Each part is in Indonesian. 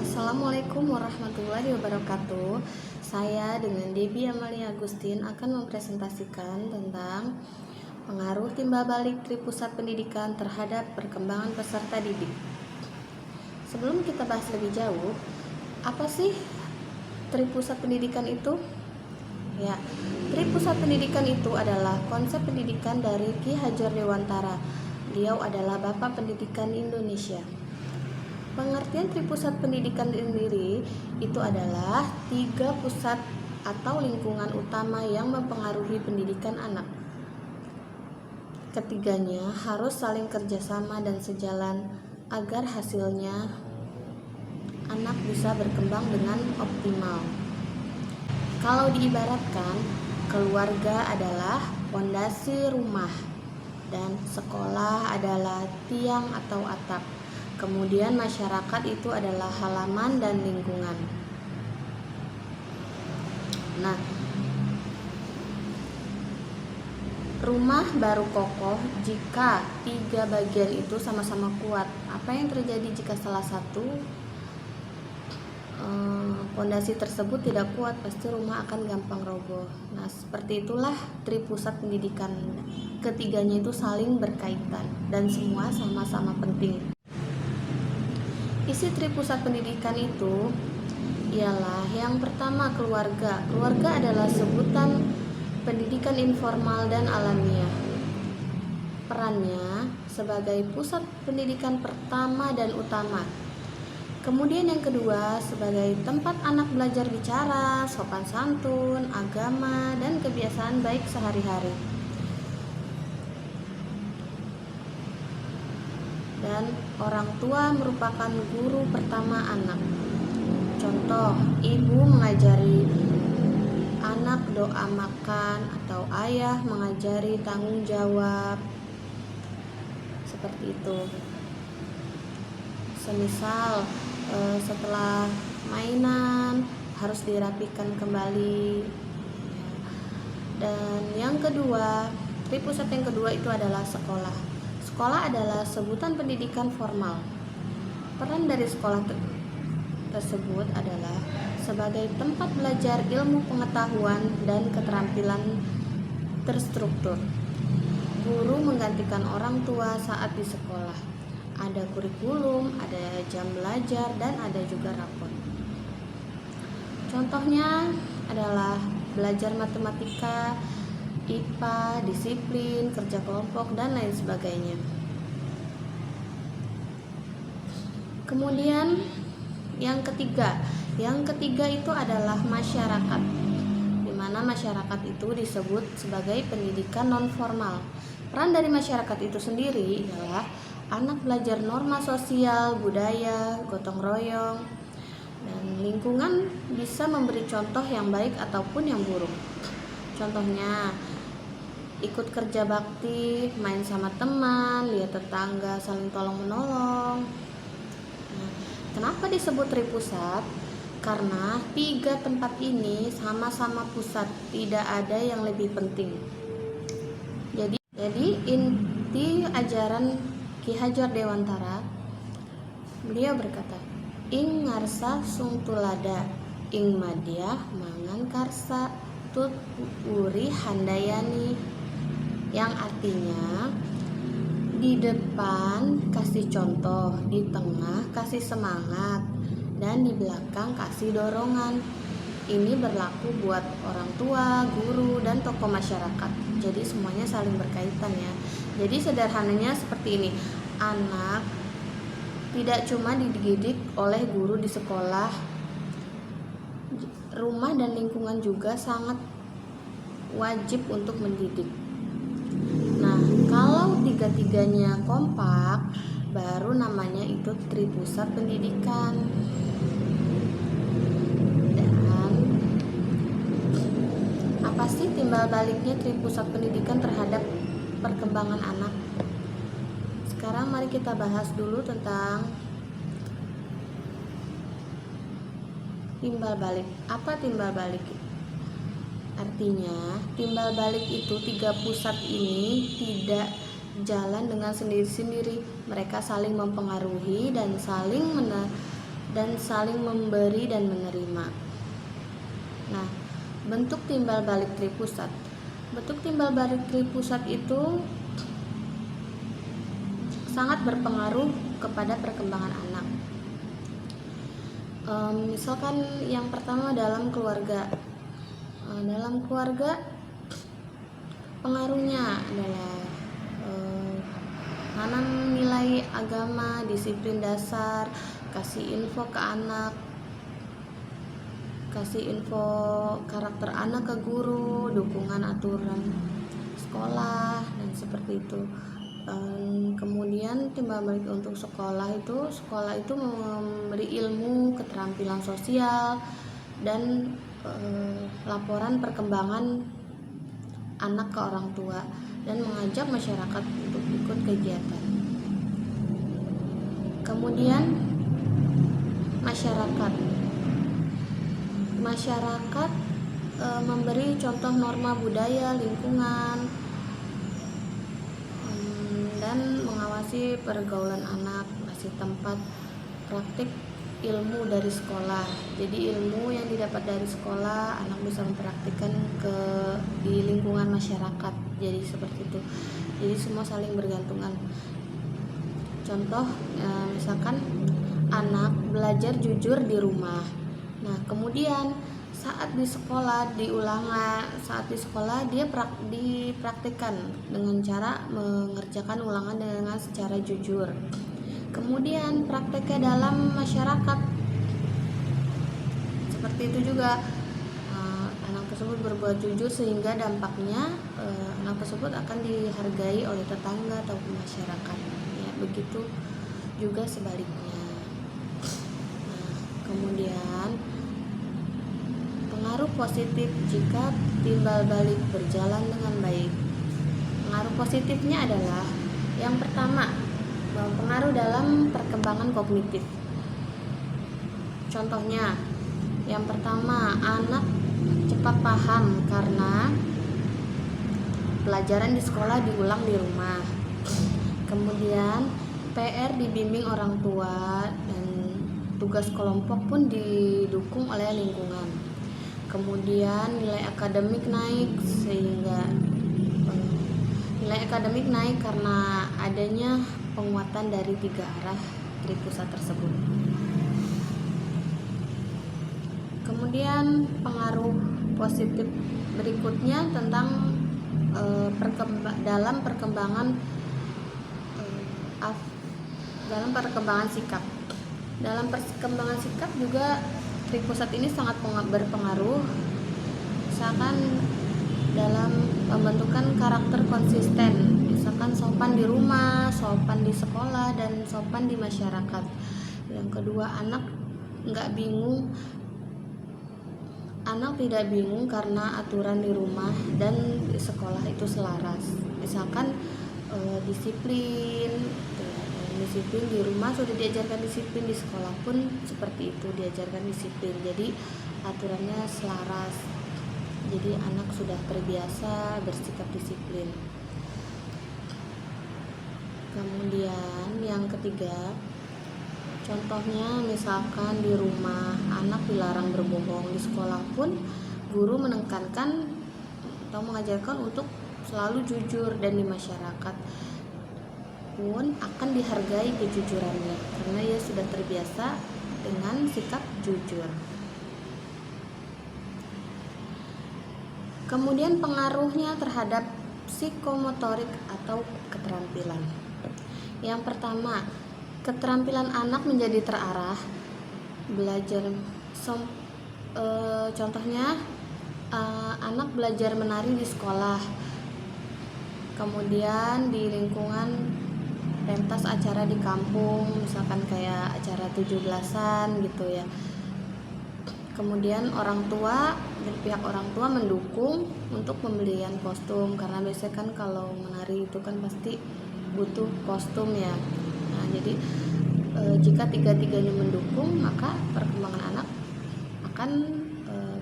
Assalamualaikum warahmatullahi wabarakatuh. Saya dengan Debbie Amalia Agustin akan mempresentasikan tentang pengaruh timbal balik Tripusat Pendidikan terhadap perkembangan peserta didik. Sebelum kita bahas lebih jauh, apa sih Tripusat Pendidikan itu? Ya, Tripusat Pendidikan itu adalah konsep pendidikan dari Ki Hajar Dewantara. Beliau adalah Bapak Pendidikan Indonesia. Pengertian Tripusat Pendidikan sendiri itu adalah 3 pusat atau lingkungan utama yang mempengaruhi pendidikan anak. Ketiganya harus saling kerjasama dan sejalan agar hasilnya anak bisa berkembang dengan optimal. Kalau diibaratkan, keluarga adalah fondasi rumah dan sekolah adalah tiang atau atap. Kemudian masyarakat itu adalah halaman dan lingkungan. Nah, rumah baru kokoh jika 3 bagian itu sama-sama kuat. Apa yang terjadi jika salah satu fondasi tersebut tidak kuat? Pasti rumah akan gampang roboh. Nah, seperti itulah Tripusat Pendidikan. Ketiganya itu saling berkaitan dan semua sama-sama penting. Isi Tripusat Pendidikan itu ialah yang pertama keluarga. Keluarga adalah sebutan pendidikan informal dan alamiah. Perannya sebagai pusat pendidikan pertama dan utama. Kemudian yang kedua sebagai tempat anak belajar bicara, sopan santun, agama, dan kebiasaan baik sehari-hari. Dan orang tua merupakan guru pertama anak. Contoh, ibu mengajari anak doa makan atau ayah mengajari tanggung jawab. Seperti itu. Semisal setelah mainan harus dirapikan kembali. Dan yang kedua, Tripusat yang kedua itu adalah sekolah. Sekolah adalah sebutan pendidikan formal. Peran dari sekolah tersebut adalah sebagai tempat belajar ilmu pengetahuan dan keterampilan terstruktur. Guru menggantikan orang tua saat di sekolah. Ada kurikulum, ada jam belajar, dan ada juga rapor. Contohnya adalah belajar matematika, IPA, disiplin, kerja kelompok, dan lain sebagainya. Kemudian yang ketiga itu adalah masyarakat, di mana masyarakat itu disebut sebagai pendidikan non formal. Peran dari masyarakat itu sendiri adalah anak belajar norma sosial, budaya, gotong royong, dan lingkungan bisa memberi contoh yang baik ataupun yang buruk. Contohnya, ikut kerja bakti, main sama teman, lihat tetangga, saling tolong-menolong. Nah, kenapa disebut Tripusat? Karena 3 tempat ini sama-sama pusat, tidak ada yang lebih penting. Jadi inti ajaran Ki Hajar Dewantara, beliau berkata, ing ngarsa sung tulada, ing madyah mangan karsa tut uri handayani, yang artinya di depan kasih contoh, di tengah kasih semangat, dan di belakang kasih dorongan. Ini berlaku buat orang tua, guru, dan tokoh masyarakat. Jadi semuanya saling berkaitan ya. Jadi sederhananya seperti ini, anak tidak cuma dididik oleh guru di sekolah, rumah dan lingkungan juga sangat wajib untuk mendidik. Nah, kalau 3-tiganya kompak, baru namanya itu Tripusat Pendidikan. Dan apa sih timbal baliknya Tripusat Pendidikan terhadap perkembangan anak? Sekarang mari kita bahas dulu tentang timbal balik. Apa timbal balik? Artinya, timbal balik itu 3 pusat ini tidak jalan dengan sendiri-sendiri. Mereka saling mempengaruhi dan saling memberi dan menerima. Nah, bentuk timbal balik tripusat. Bentuk timbal balik tripusat itu sangat berpengaruh kepada perkembangan anak. Misalkan yang pertama dalam keluarga. Dalam keluarga pengaruhnya adalah tanam nilai agama, disiplin dasar, kasih info ke anak, kasih info karakter anak ke guru, dukungan aturan sekolah, dan seperti itu. Kemudian timbal balik untuk sekolah itu memberi ilmu, keterampilan sosial, dan laporan perkembangan anak ke orang tua, dan mengajak masyarakat untuk ikut kegiatan. Kemudian masyarakat memberi contoh norma budaya lingkungan, dan mengawasi pergaulan anak, kasih tempat praktik ilmu dari sekolah. Jadi ilmu yang didapat dari sekolah anak bisa mempraktikkan di lingkungan masyarakat. Jadi seperti itu. Jadi semua saling bergantungan. Contoh, misalkan anak belajar jujur di rumah. Nah, kemudian saat di sekolah dia dipraktikkan dengan cara mengerjakan ulangan dengan secara jujur. Kemudian prakteknya dalam masyarakat seperti itu juga. Anak tersebut berbuat jujur sehingga dampaknya anak tersebut akan dihargai oleh tetangga atau masyarakat. Ya, begitu juga sebaliknya. Nah, kemudian pengaruh positif jika timbal balik berjalan dengan baik. Pengaruh positifnya adalah yang pertama, pengaruh dalam perkembangan kognitif. Contohnya, yang pertama, anak cepat paham karena pelajaran di sekolah diulang di rumah. Kemudian PR dibimbing orang tua dan tugas kelompok pun didukung oleh lingkungan. Kemudian nilai akademik naik karena adanya penguatan dari 3 arah tripusat tersebut. Kemudian pengaruh positif berikutnya tentang dalam perkembangan sikap. Dalam perkembangan sikap juga tripusat ini sangat berpengaruh, misalkan dalam pembentukan karakter konsisten, misalkan sopan di rumah, sopan di sekolah, dan sopan di masyarakat. Yang kedua, anak tidak bingung karena aturan di rumah dan di sekolah itu selaras. Misalkan disiplin di rumah sudah diajarkan disiplin, di sekolah pun seperti itu diajarkan disiplin. Jadi aturannya selaras. Jadi anak sudah terbiasa bersikap disiplin. Kemudian yang ketiga, contohnya misalkan di rumah anak dilarang berbohong, di sekolah pun guru menekankan atau mengajarkan untuk selalu jujur, dan di masyarakat pun akan dihargai kejujurannya karena ia sudah terbiasa dengan sikap jujur. Kemudian pengaruhnya terhadap psikomotorik atau keterampilan. Yang pertama, keterampilan anak menjadi terarah, belajar. Contohnya, anak belajar menari di sekolah, kemudian di lingkungan pentas acara di kampung, misalkan kayak acara 17-an gitu ya. Kemudian pihak orang tua mendukung untuk pembelian kostum, karena biasanya kan kalau menari itu kan pasti butuh kostum ya. Nah, jadi jika tiga-tiganya mendukung, maka perkembangan anak akan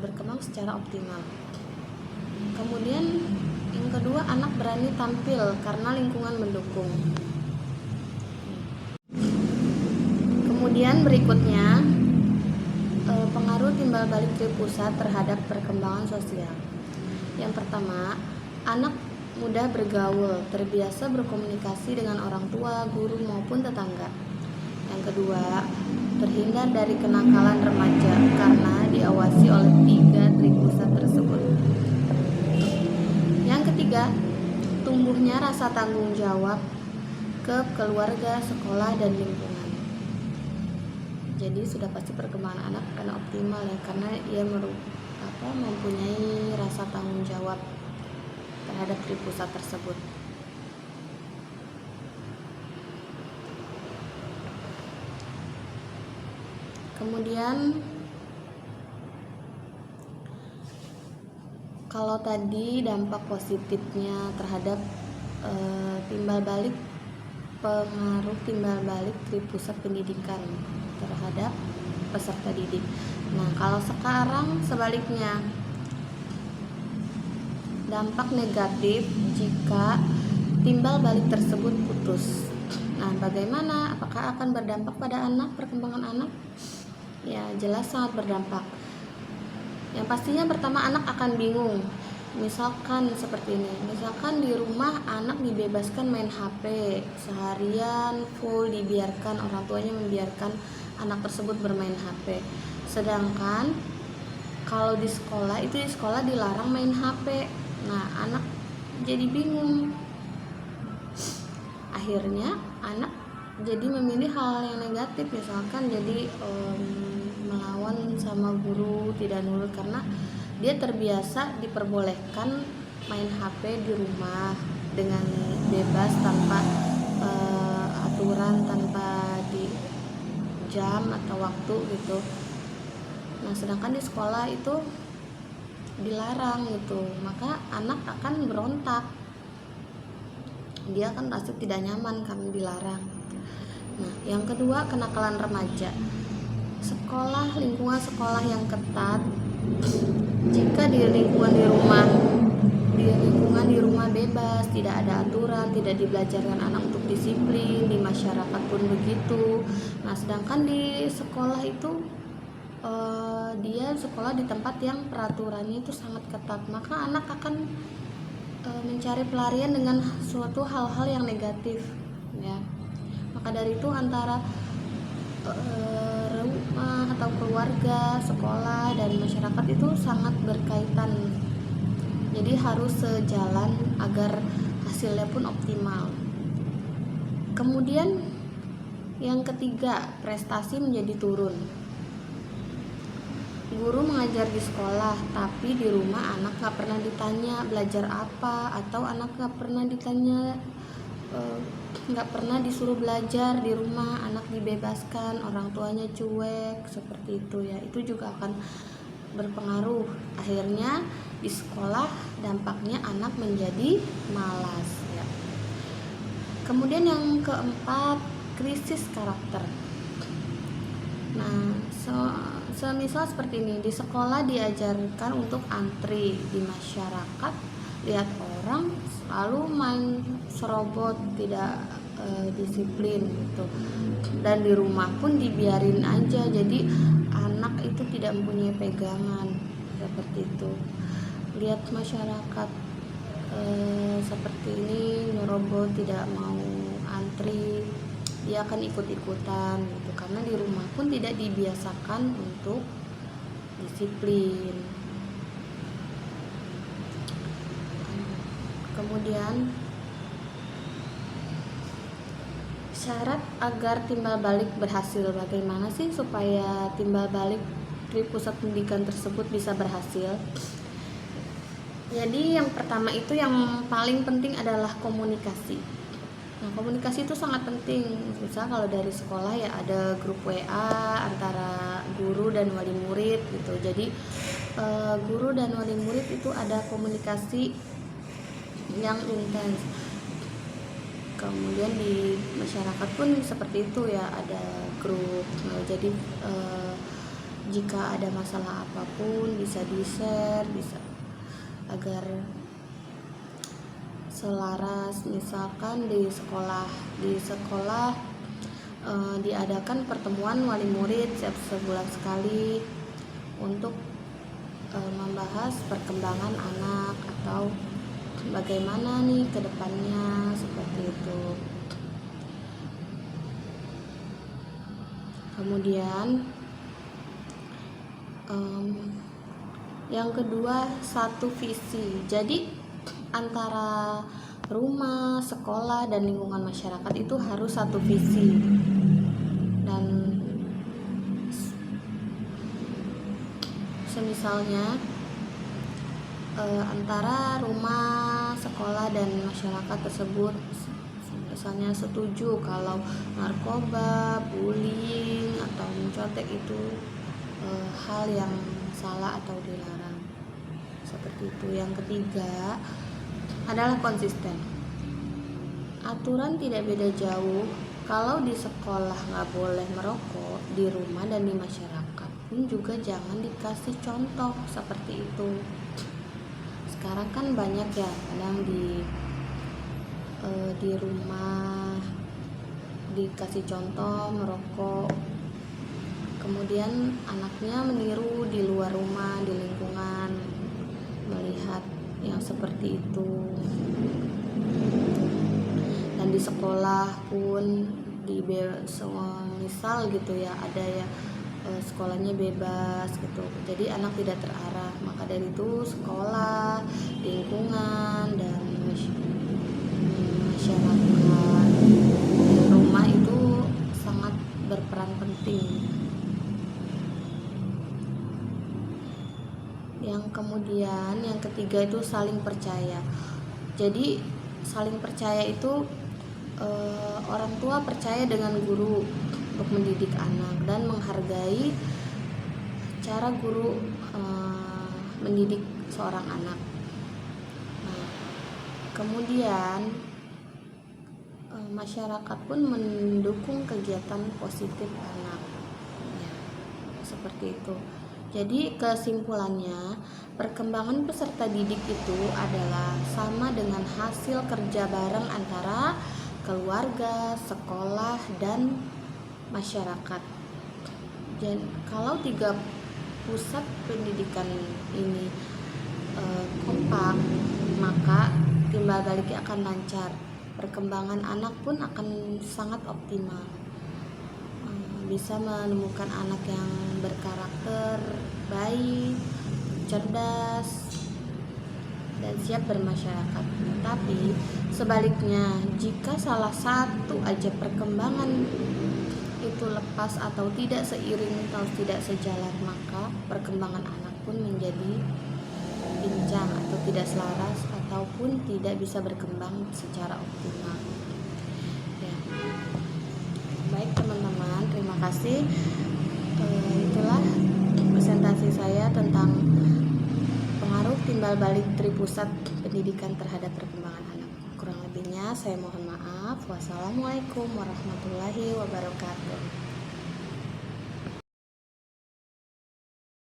berkembang secara optimal. Kemudian Yang kedua, anak berani tampil karena lingkungan mendukung. Kemudian berikutnya, pengaruh timbal balik tripusat terhadap perkembangan sosial. Yang pertama, anak mudah bergaul, terbiasa berkomunikasi dengan orang tua, guru maupun tetangga. Yang kedua, terhindar dari kenakalan remaja karena diawasi oleh 3 tripusat tersebut. Yang ketiga, tumbuhnya rasa tanggung jawab ke keluarga, sekolah, dan lingkungan. Jadi sudah pasti perkembangan anak akan optimal ya, karena ia mempunyai rasa tanggung jawab terhadap tripusat tersebut. Kemudian kalau tadi dampak positifnya terhadap pengaruh timbal balik tripusat pendidikan terhadap peserta didik. Nah, kalau sekarang sebaliknya, dampak negatif jika timbal balik tersebut putus. Nah, bagaimana? Apakah akan berdampak pada anak, perkembangan anak? Ya, jelas sangat berdampak. Yang pastinya pertama, anak akan bingung. Misalkan seperti ini, misalkan di rumah anak dibebaskan main HP seharian full, dibiarkan, orang tuanya membiarkan anak tersebut bermain HP. Sedangkan kalau di sekolah itu, di sekolah dilarang main HP. Nah, anak jadi bingung. Akhirnya anak jadi memilih hal yang negatif, misalkan jadi melawan sama guru, tidak nurut, karena dia terbiasa diperbolehkan main HP di rumah dengan bebas, tanpa aturan, tanpa di jam atau waktu gitu. Nah, sedangkan di sekolah itu dilarang gitu, maka anak akan berontak. Dia akan merasa tidak nyaman karena dilarang. Nah, yang kedua, kenakalan remaja. Lingkungan sekolah yang ketat. Jika di lingkungan di rumah bebas, tidak ada aturan, tidak dibelajarkan anak untuk disiplin, di masyarakat pun begitu. Nah, sedangkan di sekolah itu dia sekolah di tempat yang peraturannya itu sangat ketat, maka anak akan mencari pelarian dengan suatu hal-hal yang negatif ya. Maka dari itu antara rumah atau keluarga, sekolah, dan masyarakat itu sangat berkaitan. Jadi harus sejalan agar hasilnya pun optimal. Kemudian yang ketiga, prestasi menjadi turun. Guru mengajar di sekolah, tapi di rumah anak gak pernah ditanya belajar apa, atau anak gak pernah ditanya, gak pernah disuruh belajar di rumah, anak dibebaskan, orang tuanya cuek, seperti itu ya. Itu juga akan berpengaruh. Akhirnya di sekolah dampaknya anak menjadi malas ya. Kemudian yang keempat, krisis karakter. Nah, semisal seperti ini, di sekolah diajarkan untuk antri, di masyarakat lihat orang selalu main serobot, tidak disiplin gitu, dan di rumah pun dibiarin aja, jadi anak itu tidak mempunyai pegangan seperti itu. Lihat masyarakat seperti ini nyerobot, tidak mau antri, dia akan ikut-ikutan gitu, karena di rumah pun tidak dibiasakan untuk disiplin. Kemudian syarat agar timbal balik berhasil. Bagaimana sih supaya timbal balik tripusat pendidikan tersebut bisa berhasil? Jadi yang pertama itu, yang paling penting adalah komunikasi. Nah, komunikasi itu sangat penting. Misal kalau dari sekolah ya ada grup WA antara guru dan wali murid gitu. Jadi guru dan wali murid itu ada komunikasi yang intens. Kemudian di masyarakat pun seperti itu ya, ada grup. Jadi jika ada masalah apapun bisa di-share, bisa, agar selaras. Misalkan di sekolah diadakan pertemuan wali murid sebulan sekali untuk membahas perkembangan anak atau bagaimana nih ke depannya, seperti itu. Kemudian yang kedua, satu visi. Jadi antara rumah, sekolah, dan lingkungan masyarakat itu harus satu visi. Dan semisalnya antara rumah, sekolah, dan masyarakat tersebut misalnya setuju kalau narkoba, bullying, atau mencontek itu hal yang salah atau dilarang, seperti itu. Yang ketiga adalah konsisten. Aturan tidak beda jauh. Kalau di sekolah nggak boleh merokok, di rumah dan di masyarakat pun juga jangan dikasih contoh seperti itu. Sekarang kan banyak ya, kadang di rumah dikasih contoh merokok, kemudian anaknya meniru di luar rumah, di lingkungan, melihat yang seperti itu. Dan di sekolah pun misal gitu ya, ada ya sekolahnya bebas gitu, jadi anak tidak terarah. Maka dari itu sekolah, lingkungan, dan masyarakat, rumah itu sangat berperan penting. Yang kemudian yang ketiga itu saling percaya. Jadi saling percaya itu orang tua percaya dengan guru untuk mendidik anak dan menghargai cara guru mendidik seorang anak. Nah, kemudian masyarakat pun mendukung kegiatan positif anak, ya, seperti itu. Jadi kesimpulannya, perkembangan peserta didik itu adalah sama dengan hasil kerja bareng antara keluarga, sekolah, dan masyarakat. Dan kalau 3 pusat pendidikan ini kompak, maka timbal baliknya akan lancar. Perkembangan anak pun akan sangat optimal. Bisa menemukan anak yang berkarakter baik, cerdas, dan siap bermasyarakat. Tapi sebaliknya, jika salah satu aja perkembangan itu lepas atau tidak seiring atau tidak sejalan, maka perkembangan anak pun menjadi pincang atau tidak selaras ataupun tidak bisa berkembang secara optimal. Ya. Baik teman-teman, terima kasih. Itulah presentasi saya tentang pengaruh timbal balik tripusat pendidikan terhadap perkembangan anak. Kurang lebihnya saya mohon maaf. Wassalamualaikum warahmatullahi wabarakatuh.